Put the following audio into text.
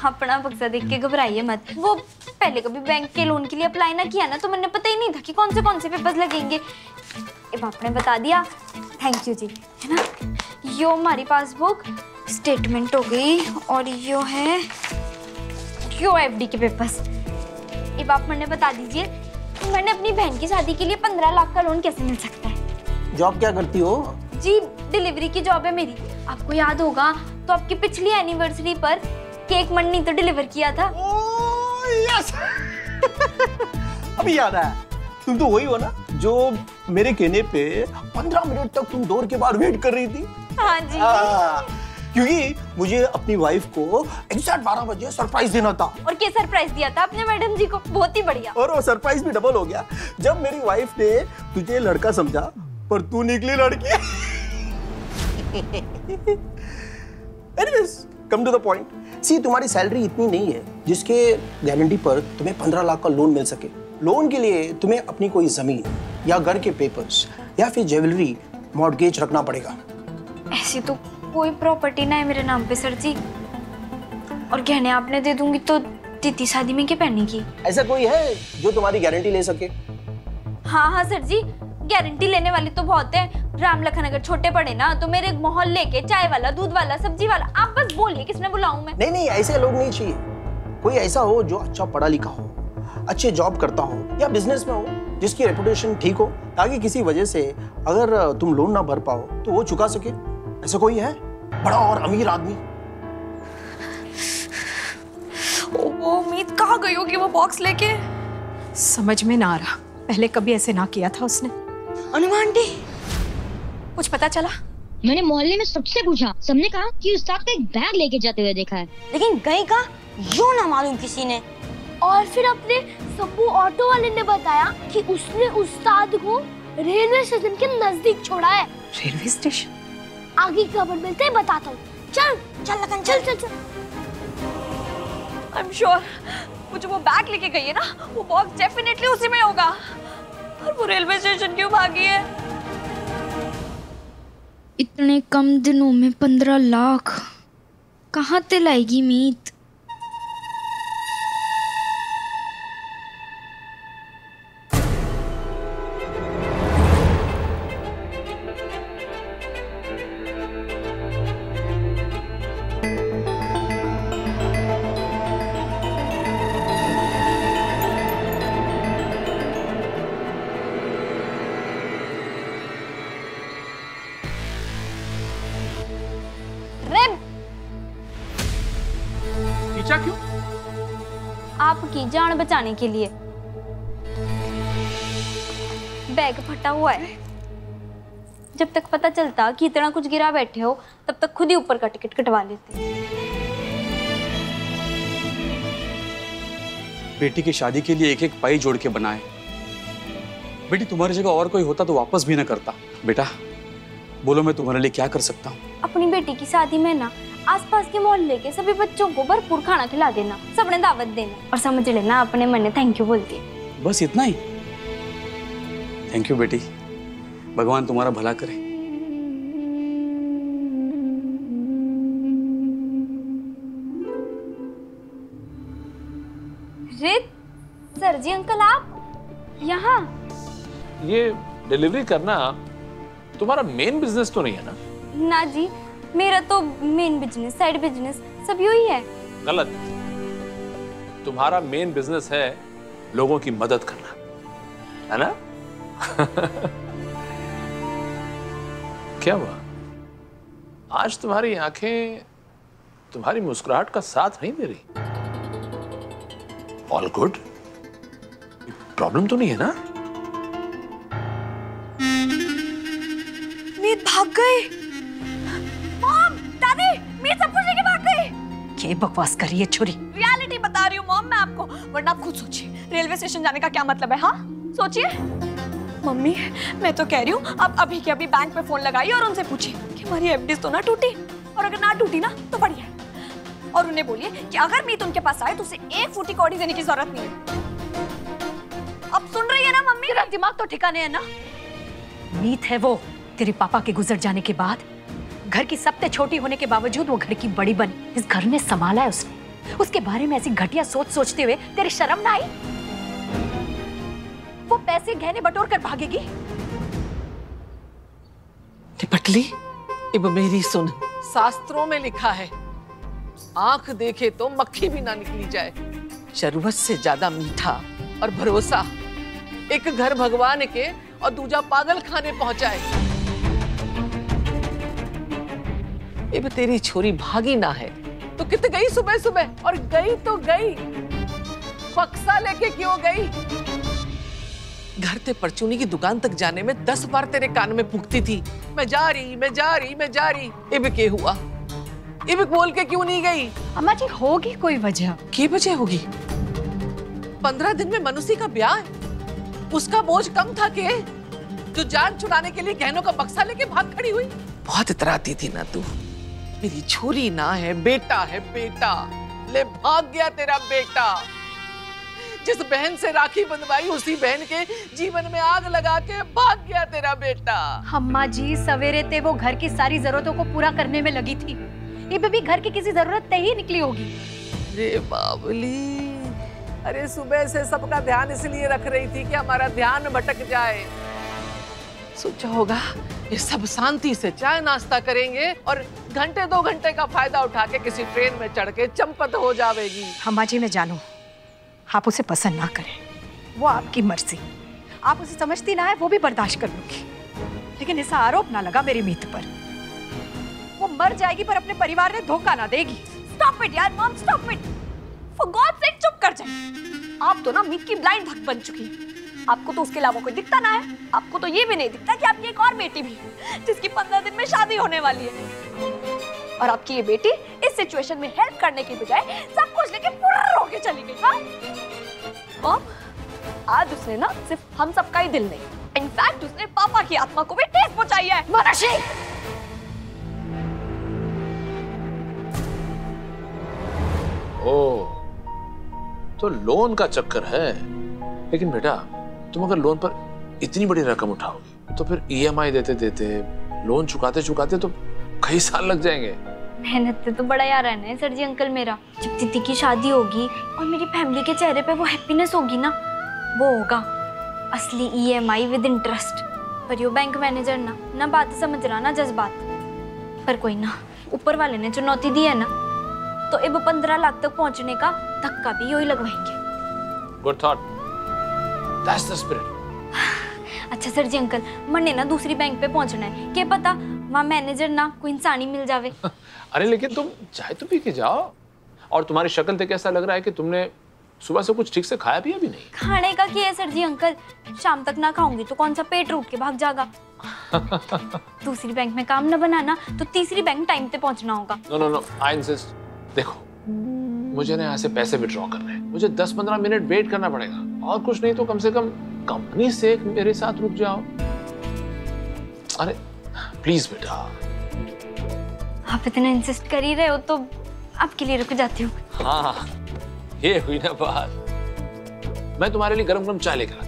अपना बक्सा देख के घबराइए मत। वो पहले कभी बैंक के लोन के लिए अप्लाई ना किया ना, तो मैंने पता ही नहीं था कि कौन से पेपर्स लगेंगे। अब आपने बता दिया, थैंक यू जी, है ना। यो हमारी पासबुक स्टेटमेंट हो गई, और यो है यो एफडी के पेपर्स। अब आप मैंने बता दीजिए, मैंने अपनी बहन की शादी के लिए 15 लाख का लोन कैसे मिल सकता है? जॉब क्या करती हो? जी डिलीवरी की जॉब है मेरी। आपको याद होगा तो आपकी पिछली एनिवर्सरी पर केक मन्नी तो डिलीवर किया था। ओह यस अभी याद आया, तुम तो वही हो ना जो मेरे कहने पे 15 मिनट तक तुम डोर के बाहर वेट कर रही थी। हाँ जी। क्योंकि मुझे अपनी वाइफ को एग्जैक्ट 12 बजे सरप्राइज देना था। और क्या सरप्राइज दिया था आपने मैडम जी को? बहुत ही बढ़िया। और वो सरप्राइज भी डबल हो गया जब मेरी वाइफ ने तुझे लड़का समझा पर तू निकली लड़की। Anyways come to the point. See तुम्हारी सैलरी इतनी नहीं है जिसके गारंटी पर तुम्हें 15 लाख का लोन मिल सके। लोन के लिए तुम्हें अपनी कोई जमीन या घर के पेपर्स या फिर ज्वेलरी मॉर्गेज रखना पड़ेगा। ऐसी तो कोई प्रॉपर्टी ना है मेरे नाम पे सर जी, और गहने आपने दे दूंगी तो दीदी शादी में क्या पहनेगी? ऐसा कोई है जो तुम्हारी गारंटी ले सके? हाँ सर जी, गारंटी लेने वाले तो बहुत है। राम लखन अगर छोटे पड़े ना तो मेरे मोहल्ले के चाय वाला, दूध वाला, सब्जी वाला, आप बस बोलिए किसमें बुलाऊं मैं? नहीं ऐसे लोग नहीं चाहिए। कोई ऐसा हो जो अच्छा पढ़ा लिखा हो, अच्छे जॉब करता हो या बिजनेस में हो, जिसकी रेपुटेशन ठीक हो, ताकि किसी वजह से अगर तुम लोन ना भर पाओ तो वो चुका सके। ऐसा कोई है बड़ा और अमीर आदमी? वो उम्मीद कहाँ गई होगी वो बॉक्स लेके? समझ में ना आ रहा, पहले कभी ऐसे ना किया था उसने। अनुमा आंटी, कुछ पता चला? मैंने मोहल्ले में सबसे पूछा, सबने कहा कि उस्ताद को एक बैग लेके जाते हुए देखा है, लेकिन गई कहाँ यूं ना मालूम किसी ने। और फिर अपने सब्बू ऑटो वाले ने बताया कि उसने उस्ताद को रेलवे स्टेशन के नजदीक छोड़ा है। Railway station? आगे की खबर मिलते ही बताता हूँ। चल चल लखन, चल चल चल। आई एम श्योर वो जो वो बैग लेके गई है ना, वो बॉक्स डेफिनेटली उसी में होगा। और वो रेलवे स्टेशन क्यों भागी है? इतने कम दिनों में 15 लाख कहाँ से लाएगी मीत? पीछा क्यों? आपकी जान बचाने के लिए। बैग फटा हुआ है। जब तक पता चलता कि इतना कुछ गिरा बैठे हो, तब तक खुद ही ऊपर का टिकट कटवा लेते। बेटी की शादी के लिए एक एक पाई जोड़ के बनाए। बेटी तुम्हारी जगह और कोई होता तो वापस भी ना करता। बेटा बोलो, मैं तुम्हारे लिए क्या कर सकता हूँ? अपनी बेटी की शादी में ना आसपास के मोहल्ले के सभी बच्चों को भरपूर खाना खिला देना, सबने दावत देना, और समझ लेना अपने मन में थैंक यू बोल दिया। बस इतना ही? थैंक यू बेटी, भगवान तुम्हारा भला करे। रित, सर जी अंकल आप यहाँ? ये डिलीवरी करना तुम्हारा मेन बिजनेस तो नहीं है ना? ना जी, मेरा तो मेन बिजनेस, साइड बिजनेस सब यू ही है। गलत। तुम्हारा मेन बिजनेस है लोगों की मदद करना, है ना? क्या हुआ? आज तुम्हारी आंखें तुम्हारी मुस्कुराहट का साथ नहीं दे रही। All good? प्रॉब्लम तो नहीं है ना? मीत भाग गई। मॉम, दादी, मीत सब कुछ लेके भाग गई। क्या बकवास कर रही है छोरी? रियलिटी बता रही हूँ मॉम मैं आपको, वरना आप खुद सोचिए रेलवे स्टेशन जाने का क्या मतलब है। हाँ सोचिए। मम्मी मैं तो कह रही हूँ आप अभी के अभी बैंक में फोन लगाइए और उनसे पूछिए कि हमारी एफडी तो ना टूटी, और अगर ना टूटी ना तो बढ़िया है। और उन्हें बोलिए कि अगर मीत उनके पास आए तो उसे 1 फूटी कौड़ी देने की जरूरत नहीं है। अब सुन रही है ना मम्मी? तेरा दिमाग तो ठिकाने है ना? मीत है वो तेरे पापा के गुजर जाने के बाद घर की सबसे छोटी होने के बावजूद वो घर की बड़ी बनी। इस घर में संभाला है उसने। उसके बारे में ऐसी घटिया सोच सोचते हुए तेरी शर्म ना आई? वो पैसे गहने बटोर कर भागेगी। निपटली, अब मेरी सुन। शास्त्रों में लिखा है, आंख देखे तो मक्खी भी ना निकली जाए। शरबत से ज्यादा मीठा और भरोसा एक घर भगवान के और दूजा पागल खाने पहुंचाए। अब तेरी छोरी भागी ना है तो कित गई सुबह सुबह, और गई तो गई, बक्सा लेके क्यों गई? घर ते परचूनी की दुकान तक जाने में 10 बार तेरे कान में फूंकती थी, मैं जा रही, मैं जा रही, मैं जा रही। अब क्या हुआ? अब बोल के क्यों नहीं गई? अम्मा जी होगी कोई वजह। क्या वजह होगी? 15 दिन में मनुष्य का ब्याह है, उसका बोझ कम था के जो जान छुड़ाने के लिए गहनों का बक्सा लेके भाग खड़ी हुई। बहुत इतराती थी ना तू। मेरी छोरी ना है, बेटा है, बेटा। ले भाग गया तेरा बेटा। जिस बहन से राखी बंधवाई उसी बहन के जीवन में आग लगा के भाग गया तेरा बेटा। अम्मा जी सवेरे ते वो घर की सारी जरूरतों को पूरा करने में लगी थी, ये भी घर की किसी जरूरत ते ही निकली होगी। अरे बाबली, अरे सुबह से सबका ध्यान इसलिए रख रही थी कि हमारा ध्यान भटक जाए। सोचा होगा ये सब शांति से चाय नाश्ता करेंगे और घंटे 2 घंटे का फायदा उठा के किसी ट्रेन में चढ़ के चंपत हो जाएगी। अम्मा जी मैं जानू आप उसे पसंद ना करें, वो आपकी मर्जी। आप उसे समझती ना है वो भी बर्दाश्त कर लूंगी, लेकिन ऐसा आरोप ना लगा मेरी मीत पर। वो मर जाएगी पर अपने परिवार ने धोखा ना देगी। स्टॉप इट यार mom, stop it. For God sake चुप कर जाए। आप तो ना मीत की ब्लाइंड भक्त बन चुकी है। आपको तो उसके अलावा कोई दिखता ना है। आपको तो ये भी नहीं दिखता कि आपकी एक और बेटी भी है जिसकी 15 दिन में शादी होने वाली है, और आपकी ये बेटी इस सिचुएशन में हेल्प करने की बजाय सब कुछ लेके फुर्र होके चली गई। हाँ मॉम, आज उसने ना सिर्फ हम सबका ही दिल नहीं, इनफैक्ट उसने पापा की आत्मा को भी ठेस पहुंचाई है। मनीषी, ओ, तो लोन का चक्कर है। लेकिन बेटा तुम अगर लोन पर इतनी बड़ी रकम उठाओगे तो फिर ईएमआई देते देते, लोन चुकाते चुकाते तो कई साल लग जाएंगे। मेहनत तो बड़ा यार है ना सर जी अंकल मेरा। जब दीदी की शादी होगी और मेरी फैमिली के चेहरे पे वो हैप्पीनेस होगी ना, वो होगा असली ईएमआई विद इंटरेस्ट। पर यो बैंक मैनेजर ना बात समझ रहा ना जज्बात। पर कोई ना, ऊपर वाले ने चुनौती दी है ना, तो अब 15 लाख तक पहुंचने का धक्का भी यो ही लगवाएंगे। Good thought, that's the spirit. अच्छा सर जी अंकल, मन्ने ना दूसरी बैंक पे पहुंचना है, क्या पता वहाँ मैनेजर ना कोई इंसानी मिल जावे। अरे लेकिन तुम चाय तो पी के जाओ। और तुम्हारी शक्ल देख ऐसा लग रहा है कि तुमने सुबह से कुछ ठीक से खाया पिया भी नहीं। खाने का क्या है सर जी अंकल, शाम तक ना खाऊंगी तो कौन सा पेट रूट के भाग जाएगा। दूसरी बैंक में काम न बनाना तो तीसरी बैंक टाइम पे पहुंचना होगा। No, I insist. देखो, मुझे ना यहाँ से पैसे विड्रॉ करने हैं, मुझे 10-15 मिनट वेट करना पड़ेगा, और कुछ नहीं तो कम से कम कंपनी से मेरे साथ रुक जाओ। अरे प्लीज बेटा। आप इतना इंसिस्ट कर ही रहे हो तो आपके लिए रुक जाती हूँ। हाँ, ये हुई ना बात। मैं तुम्हारे लिए गरम गरम चाय लेकर